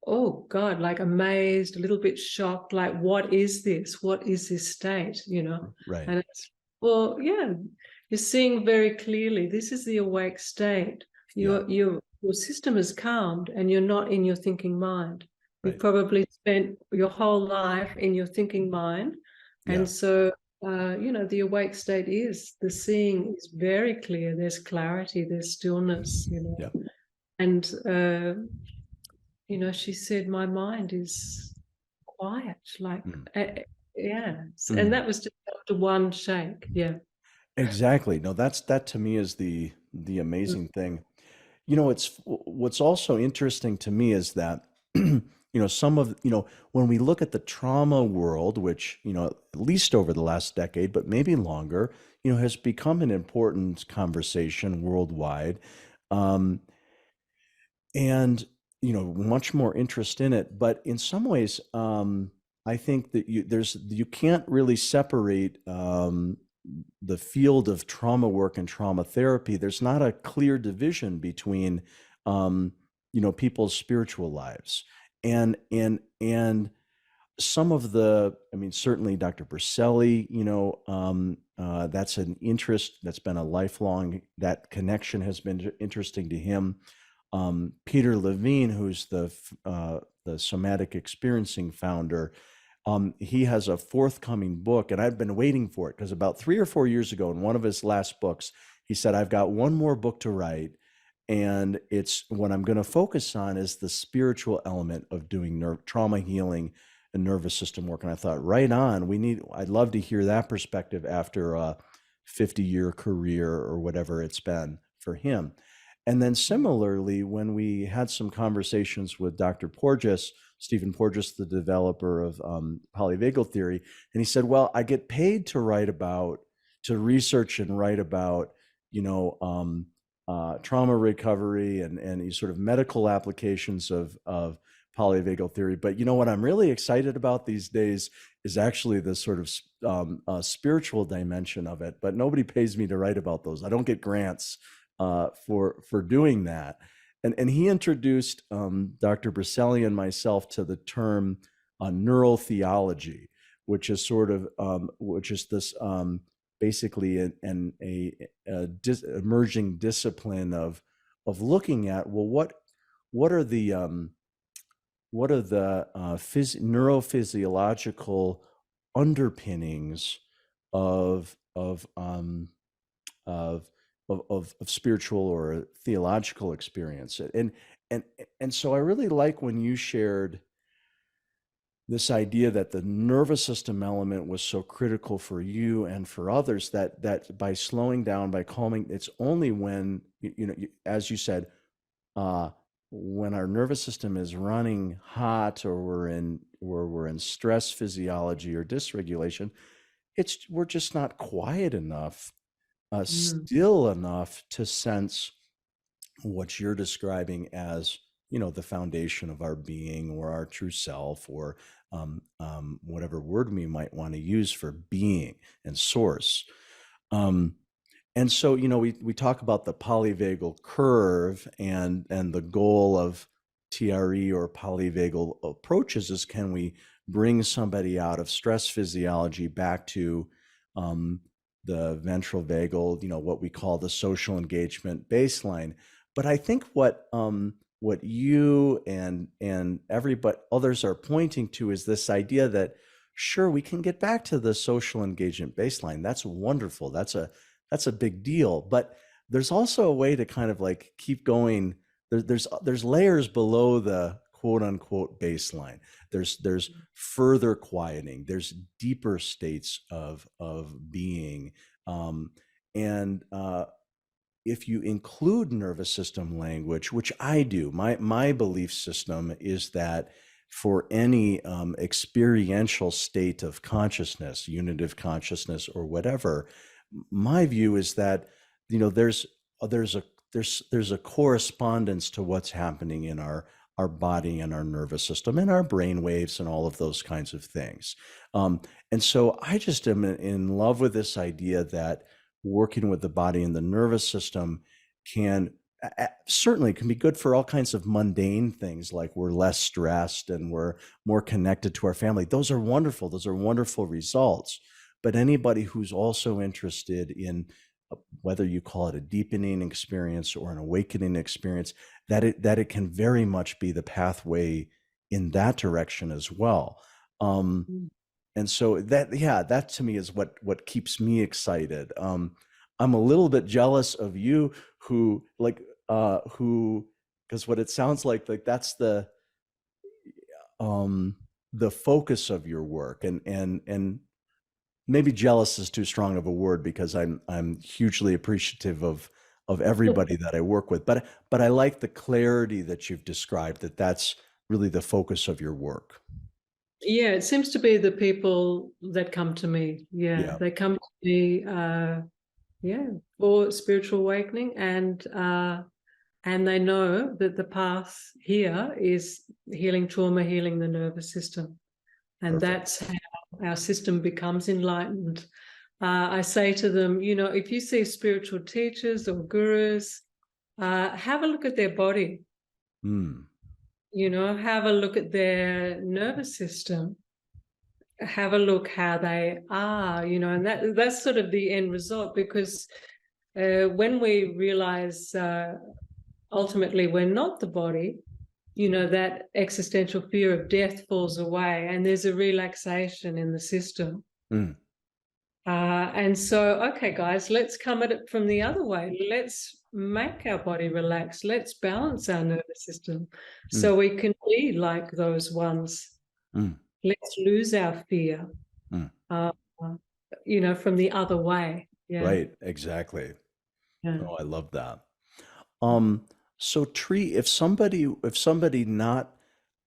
oh God, like amazed, a little bit shocked, like, what is this? What is this state? Right. And it's, well, yeah, you're seeing very clearly, this is the awake state. Yeah. Your system is calmed and you're not in your thinking mind. You've Right. probably spent your whole life in your thinking mind. Yeah. And so, the awake state is, the seeing is very clear. There's clarity, there's stillness, Yeah. and she said, my mind is quiet, like, Mm. yeah. And Mm. that was just after one shake. Yeah. Exactly. No, that to me is the amazing thing. What's also interesting to me is that, some of, when we look at the trauma world, which, at least over the last decade, but maybe longer, has become an important conversation worldwide. Um, and, much more interest in it. But in some ways, I think that you can't really separate the field of trauma work and trauma therapy. There's not a clear division between um, people's spiritual lives, and some of the, I mean, certainly Dr. Berselli, that's an interest that's been a lifelong, that connection has been interesting to him. Peter Levine, who's the somatic experiencing founder, he has a forthcoming book, and I've been waiting for it because about 3 or 4 years ago, in one of his last books, he said, I've got one more book to write, and it's what I'm going to focus on is the spiritual element of doing trauma healing and nervous system work. And I thought, right on, I'd love to hear that perspective after a 50-year career or whatever it's been for him. And then similarly, when we had some conversations with Dr. Porges, Stephen Porges, the developer of polyvagal theory, and he said, well, I get paid to research and write about, trauma recovery and these sort of medical applications of polyvagal theory. But you know what I'm really excited about these days is actually the sort of spiritual dimension of it. But nobody pays me to write about those. I don't get grants for doing that. And he introduced Dr. Briselli and myself to the term neurotheology, which is sort of which is this basically emerging discipline of looking at, well, what are the neurophysiological underpinnings of of, um, of of spiritual or theological experience. And and so I really like when you shared this idea that the nervous system element was so critical for you and for others, that by slowing down, by calming, it's only when as you said, uh, when our nervous system is running hot, or we're in stress physiology or dysregulation, we're just not quiet enough, Mm. still enough to sense what you're describing as, the foundation of our being, or our true self, or whatever word we might want to use for being and source. Um, and so, we talk about the polyvagal curve, and the goal of TRE or polyvagal approaches is, can we bring somebody out of stress physiology back to the ventral vagal, what we call the social engagement baseline. But I think what you and everybody others are pointing to is this idea that, sure, we can get back to the social engagement baseline. That's wonderful. That's a big deal. But there's also a way to kind of like keep going. There's layers below the quote unquote baseline. There's further quieting. There's deeper states of being. And if you include nervous system language, which I do, my belief system is that for any experiential state of consciousness, unitive consciousness, or whatever, my view is that there's a correspondence to what's happening in our body and our nervous system and our brain waves and all of those kinds of things. And so I just am in love with this idea that working with the body and the nervous system can certainly can be good for all kinds of mundane things, like we're less stressed and we're more connected to our family. Those are wonderful. Those are wonderful results. But anybody who's also interested in whether you call it a deepening experience or an awakening experience, that it can very much be the pathway in that direction as well. Mm. And so that to me is what keeps me excited. I'm a little bit jealous of you, who because what it sounds like that's the focus of your work, and maybe jealous is too strong of a word, because I'm hugely appreciative of everybody that I work with, but I like the clarity that you've described, that's really the focus of your work. Yeah, it seems to be the people that come to me. Yeah, Yeah. they come to me, yeah, for spiritual awakening, and they know that the path here is healing trauma, healing the nervous system, and Perfect. that's how our system becomes enlightened. I say to them, if you see spiritual teachers or gurus, have a look at their body. Mm. Have a look at their nervous system. Have a look how they are, and that's sort of the end result, because when we realize ultimately we're not the body, that existential fear of death falls away, and there's a relaxation in the system. Mm. And so, okay, guys, let's come at it from the other way. Let's make our body relax. Let's balance our nervous system Mm. so we can be like those ones. Mm. Let's lose our fear, Mm. uh, from the other way. Yeah. Right, exactly. Yeah. Oh, I love that. So Tree, if somebody not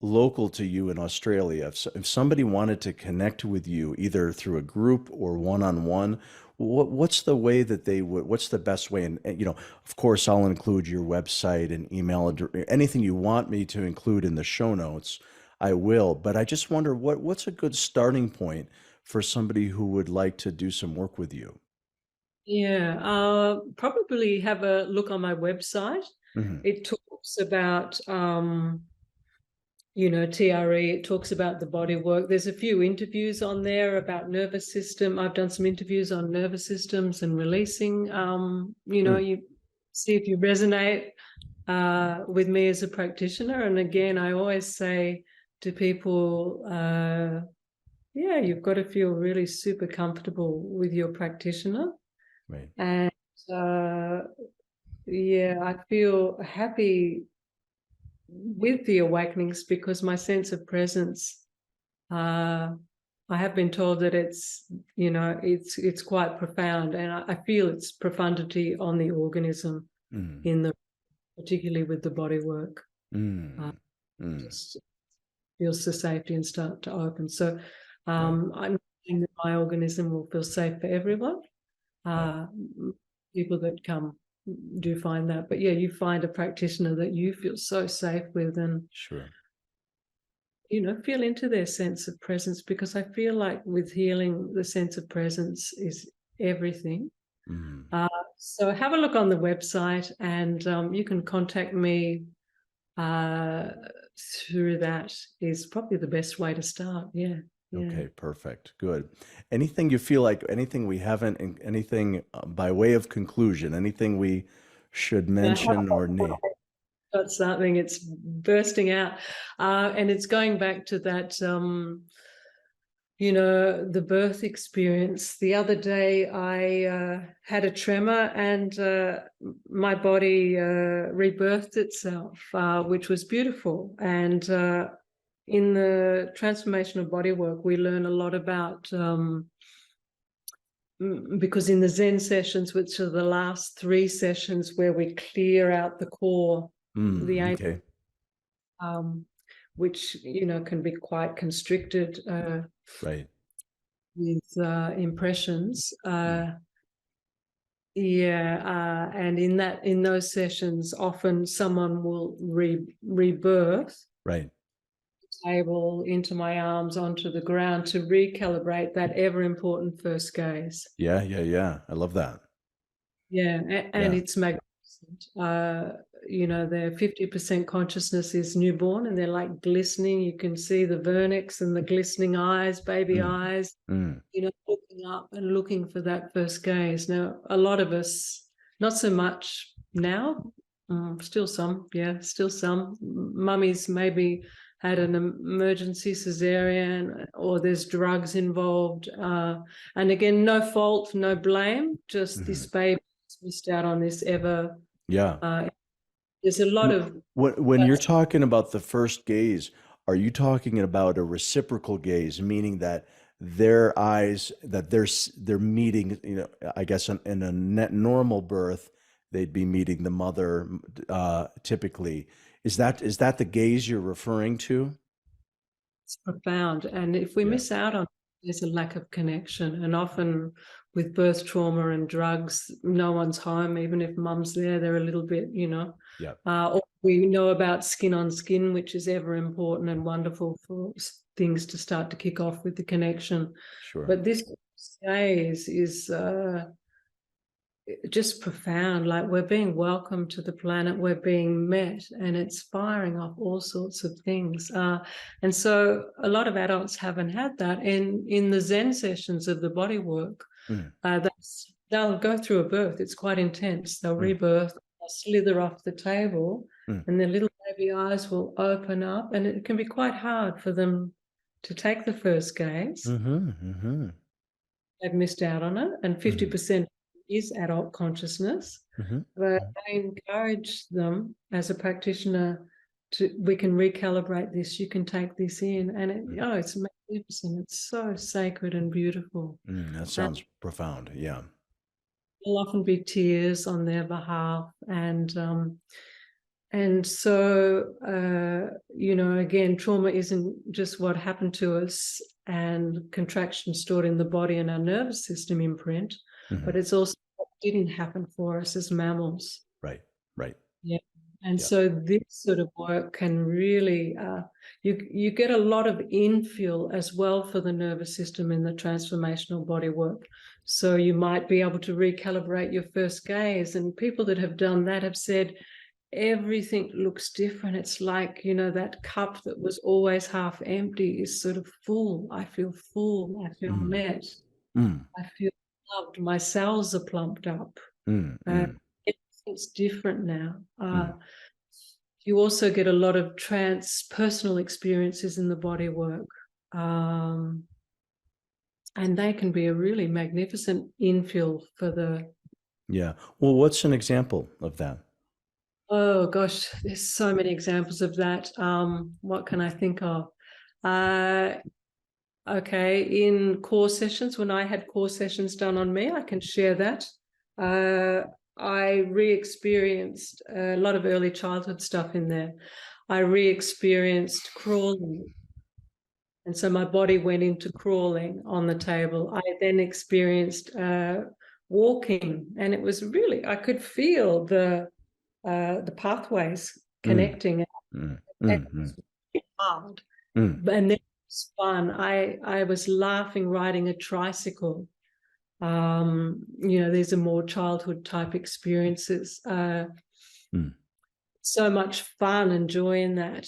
local to you in Australia, if somebody wanted to connect with you either through a group or one-on-one, what's the way that they would, what's the best way? And, you know, of course, I'll include your website and email address, anything you want me to include in the show notes, I will. But I just wonder what's a good starting point for somebody who would like to do some work with you? Yeah, probably have a look on my website. Hmm. It talks about, TRE. It talks about the body work. There's a few interviews on there about nervous system. I've done some interviews on nervous systems and releasing. Mm. You see if you resonate with me as a practitioner. And again, I always say to people, yeah, you've got to feel really super comfortable with your practitioner. Right. And uh, yeah, I feel happy with the awakenings because my sense of presence, I have been told that it's quite profound, and I feel its profundity on the organism Mm. in the particularly with the body work. Mm. Mm. Just feels the safety and start to open. So Right. I'm saying that my organism will feel safe for everyone. Right. Uh, People that come do find that. But yeah, you find a practitioner that you feel so safe with and, Sure. feel into their sense of presence, because I feel like with healing, the sense of presence is everything. Mm. Uh, so have a look on the website, and you can contact me uh, through that is probably the best way to start. Yeah. Yeah. Okay, perfect. Good. Anything you feel like, anything we haven't, anything by way of conclusion, anything we should Yeah, mention or need? got something, it's bursting out, and it's going back to that, the birth experience. The other day I had a tremor, and my body rebirthed itself, which was beautiful. And in the transformational bodywork we learn a lot about, because in the Zen sessions, which are the last 3 sessions where we clear out the core, Mm, the okay. um, which can be quite constricted Right. with impressions. Mm, And in those sessions, often someone will rebirth right. table into my arms onto the ground to recalibrate that ever important first gaze. Yeah, yeah, yeah. I love that. Yeah, and Yeah. it's magnificent. Their 50% consciousness is newborn, and they're like glistening. You can see the vernix and the glistening eyes, baby Mm, eyes, mm, looking up and looking for that first gaze. Now, a lot of us, not so much now, still some, yeah, still some. Mummies maybe had an emergency cesarean, or there's drugs involved. And again, no fault, no blame, just mhm. this baby missed out on this ever. Yeah. Uh, there's a lot of When you're talking about the first gaze, are you talking about a reciprocal gaze, meaning that their eyes, that they're meeting, I guess in a net normal birth, they'd be meeting the mother, typically. Is that the gaze you're referring to? It's profound. And if we Yeah. miss out on it, there's a lack of connection. And often with birth trauma and drugs, no one's home. Even if mum's there, they're a little bit, Yeah. Or we know about skin on skin, which is ever important and wonderful for things to start to kick off with the connection. Sure. But this gaze is just profound. Like, we're being welcomed to the planet, we're being met, and it's firing off all sorts of things. And so a lot of adults haven't had that. In the Zen sessions of the body work, Mm, they'll go through a birth. It's quite intense. They'll mm, rebirth, they'll slither off the table, mm. and their little baby eyes will open up, and it can be quite hard for them to take the first gaze. Mm-hmm, mm-hmm, They've missed out on it, and mm-hmm, 50% is adult consciousness. But mm-hmm, I encourage them as a practitioner we can recalibrate this, you can take this in, and it's magnificent. It's so sacred and beautiful. That And sounds profound. Yeah. there'll often be tears on their behalf, And so, again, trauma isn't just what happened to us and contraction stored in the body and our nervous system imprint, but it's also what didn't happen for us as mammals. Right, right. Yeah. And Yeah. so this sort of work can really, you get a lot of infill as well for the nervous system in the transformational body work. So you might be able to recalibrate your first gaze. And people that have done that have said, everything looks different. It's like, that cup that was always half empty is sort of full. I feel full. I feel met. I feel loved. My cells are plumped up. Everything's different now. You also get a lot of transpersonal experiences in the body work. And they can be a really magnificent infill for the... Yeah. Well, what's an example of that? Oh gosh, there's so many examples of that. What can I think of? Okay, in core sessions, when I had core sessions done on me, I can share that. I re-experienced a lot of early childhood stuff in there. I re-experienced crawling. And so my body went into crawling on the table. I then experienced walking, and it was really, I could feel the pathways connecting. And it was really hard. And then it was fun. I was laughing riding a tricycle. These are more childhood type experiences. So much fun and joy in that.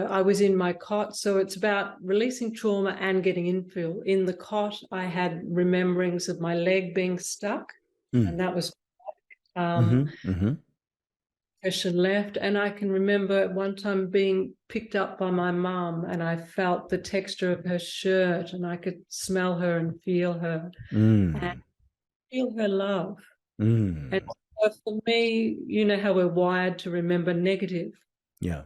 I was in my cot, so it's about releasing trauma and getting infill. In the cot, I had rememberings of my leg being stuck, and that was pressure left. And I can remember at one time being picked up by my mum, and I felt the texture of her shirt, and I could smell her and feel her, and feel her love. And so for me, you know how we're wired to remember negative. Yeah.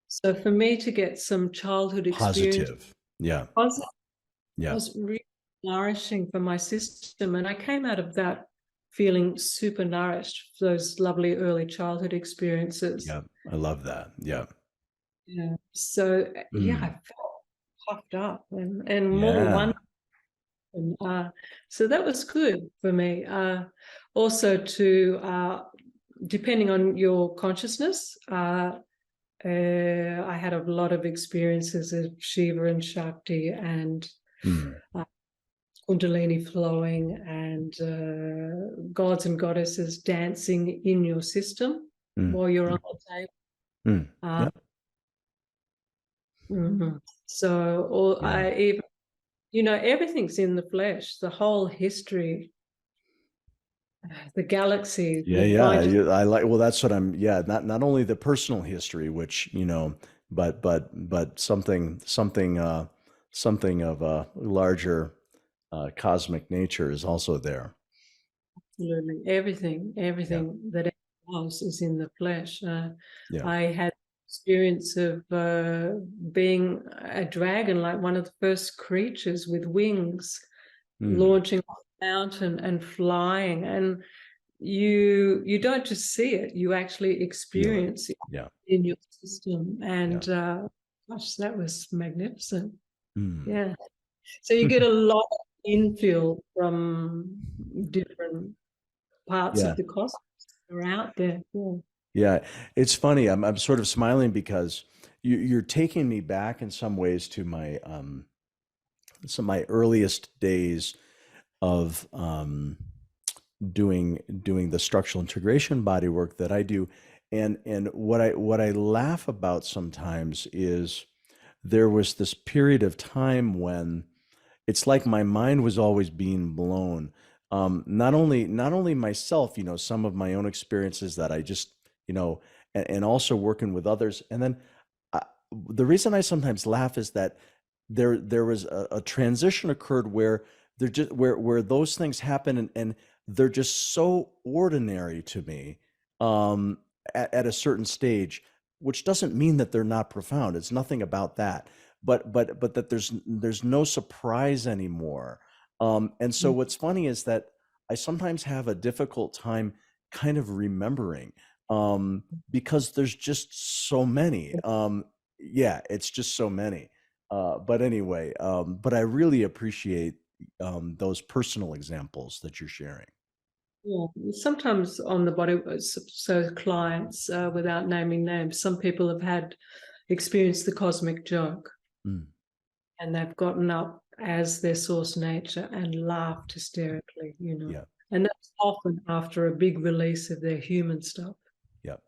So for me to get some childhood experience, Positive. Yeah. was really nourishing for my system. And I came out of that feeling super nourished, those lovely early childhood experiences. Yeah. I love that. Yeah. Yeah. So I felt puffed up and more Yeah. wonderful. So that was good for me. Also to depending on your consciousness, I had a lot of experiences of Shiva and Shakti and Kundalini flowing and gods and goddesses dancing in your system while you're on the table. So I even, everything's in the flesh, the whole history, the galaxy. Yeah. I like, well, that's what not only the personal history, which, but something of a larger cosmic nature is also there. Absolutely. Everything that was is in the flesh. I had experience of being a dragon, like one of the first creatures with wings, launching off the mountain and flying. And you don't just see it, you actually experience it in your system. And gosh, that was magnificent. Yeah. So you get a lot of infill from different parts of the cosmos that are out there. Yeah, it's funny. I'm sort of smiling because you're taking me back in some ways to my some of my earliest days of doing the structural integration body work that I do. And what I laugh about sometimes is there was this period of time when it's like my mind was always being blown. Not only myself, some of my own experiences that I just, and also working with others. And then the reason I sometimes laugh is that there was a transition occurred where they're just where those things happen, and they're just so ordinary to me at a certain stage, which doesn't mean that they're not profound. It's nothing about that, but that there's no surprise anymore. And so what's funny is that I sometimes have a difficult time kind of remembering. because there's just so many. Yeah, it's just so many. But anyway, but I really appreciate those personal examples that you're sharing. Yeah, sometimes on the body, so clients, without naming names, some people have had experienced the cosmic joke, and they've gotten up as their source nature and laughed hysterically, Yeah. And that's often after a big release of their human stuff. Yep.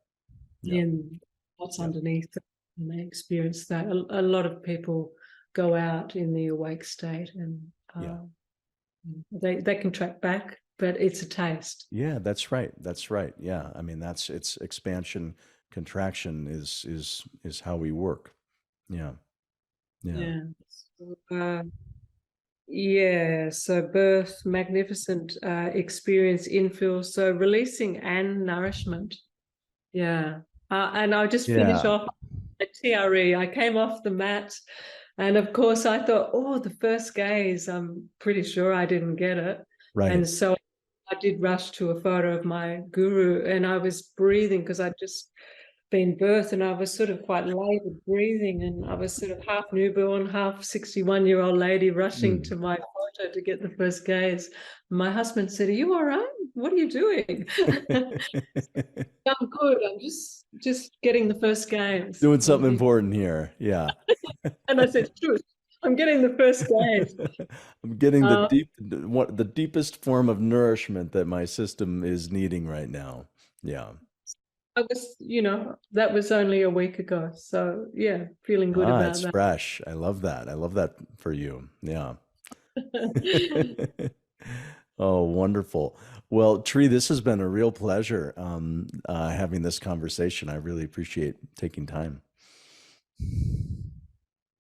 And what's underneath it, and they experience that. A lot of people go out in the awake state, and they can track back, but it's a taste. Yeah, that's right. That's right. Yeah, I mean, it's expansion, contraction is how we work. Yeah. Yeah. So birth, magnificent experience, infill, so releasing and nourishment. Yeah. And I'll just finish off at TRE. I came off the mat, and of course I thought, oh, the first gaze, I'm pretty sure I didn't get it. Right. And so I did rush to a photo of my guru, and I was breathing because I'd just been birthed, and I was sort of quite labored breathing, and I was sort of half newborn, half 61-year-old lady rushing to my photo to get the first gaze. My husband said, "Are you all right? What are you doing?" I'm good. I'm just getting the first gaze. Doing something important here. Yeah. And I said, "Truth, I'm getting the first gaze." I'm getting the deepest form of nourishment that my system is needing right now. Yeah. I was, that was only a week ago. So yeah, feeling good about It's that. fresh. I love that. I love that for you. Yeah. Oh, wonderful. Well, Tree, this has been a real pleasure having this conversation. I really appreciate taking time.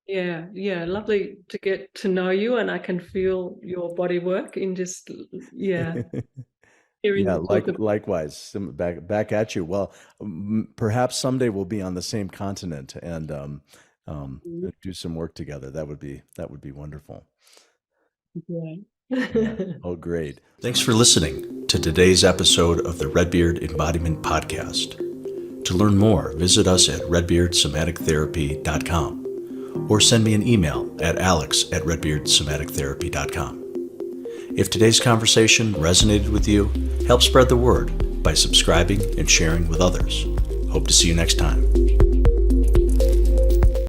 Yeah, lovely to get to know you, and I can feel your body work in just hearing Yeah, you talk about. likewise. Back at you. Well, perhaps someday we'll be on the same continent and do some work together. That would be wonderful. Yeah. Oh, great. Thanks for listening to today's episode of the Redbeard Embodiment Podcast. To learn more, visit us at redbeardsomatictherapy.com or send me an email at alex@redbeardsomatictherapy.com. If today's conversation resonated with you, help spread the word by subscribing and sharing with others. Hope to see you next time.